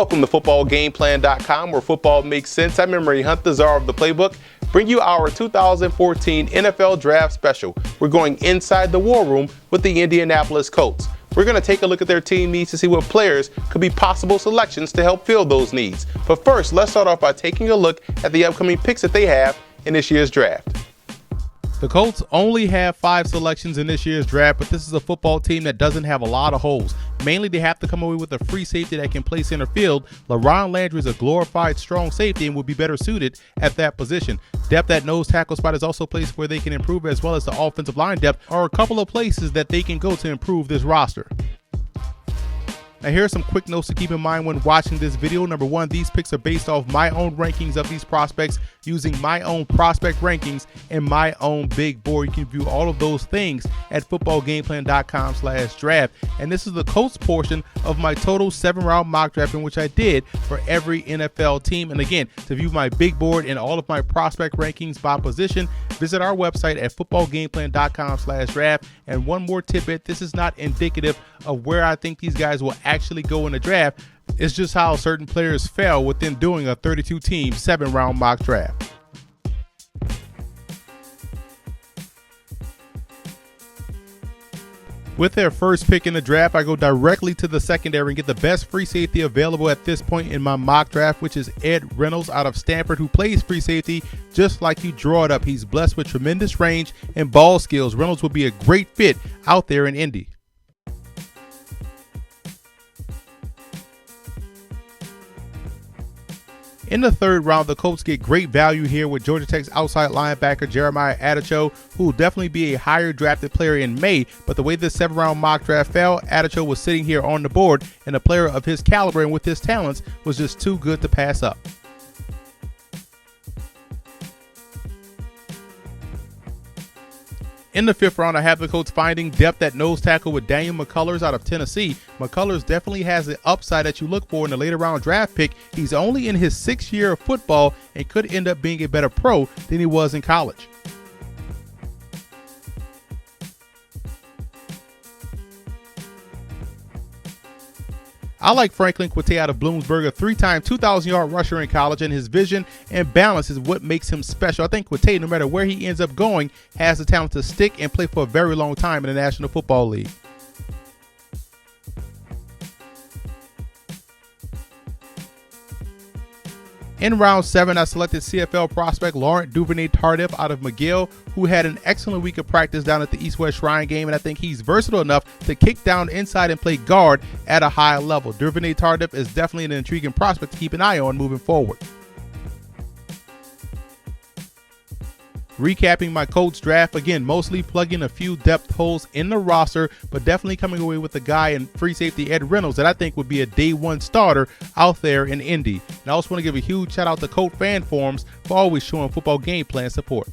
Welcome to footballgameplan.com, where football makes sense. I'm Emery Hunt, the czar of the playbook. Bring you our 2014 NFL Draft Special. We're going inside the war room with the Indianapolis Colts. We're going to take a look at their team needs to see what players could be possible selections to help fill those needs. But first, let's start off by taking a look at the upcoming picks that they have in this year's draft. The Colts only have 5 selections in this year's draft, but this is a football team that doesn't have a lot of holes. Mainly, they have to come away with a free safety that can play center field. LaRon Landry is a glorified strong safety and will be better suited at that position. Depth at nose tackle spot is also a place where they can improve, as well as the offensive line depth are a couple of places that they can go to improve this roster. Now, here are some quick notes to keep in mind when watching this video. Number one, these picks are based off my own rankings of these prospects using my own prospect rankings and my own big board. You can view all of those things at footballgameplan.com/draft. And this is the Colts portion of my total 7-round mock draft, in which I did for every NFL team. And again, to view my big board and all of my prospect rankings by position, visit our website at footballgameplan.com/draft. And one more tidbit, this is not indicative of where I think these guys will actually go in the draft. It's just how certain players fell within doing a 32-team 7-round mock draft. With their first pick in the draft, I go directly to the secondary and get the best free safety available at this point in my mock draft, which is Ed Reynolds out of Stanford, who plays free safety just like you draw it up. He's blessed with tremendous range and ball skills. Reynolds will be a great fit out there in Indy. In the 3rd round, the Colts get great value here with Georgia Tech's outside linebacker Jeremiah Attaochu, who will definitely be a higher drafted player in May. But the way this 7-round mock draft fell, Attaochu was sitting here on the board, and a player of his caliber and with his talents was just too good to pass up. In the 5th round, I have the Colts finding depth at nose tackle with Daniel McCullers out of Tennessee. McCullers definitely has the upside that you look for in the later round draft pick. He's only in his 6th year of football and could end up being a better pro than he was in college. I like Franklin Quite out of Bloomsburg, a 3-time 2,000-yard rusher in college, and his vision and balance is what makes him special. I think Quite, no matter where he ends up going, has the talent to stick and play for a very long time in the National Football League. In round 7, I selected CFL prospect Laurent Duvernay-Tardif out of McGill, who had an excellent week of practice down at the East-West Shrine game, and I think he's versatile enough to kick down inside and play guard at a high level. Duvernay-Tardif is definitely an intriguing prospect to keep an eye on moving forward. Recapping my Colts draft, again, mostly plugging a few depth holes in the roster, but definitely coming away with a guy in free safety Ed Reynolds that I think would be a day 1 starter out there in Indy. And I also want to give a huge shout out to Colt fan forums for always showing football game plan support.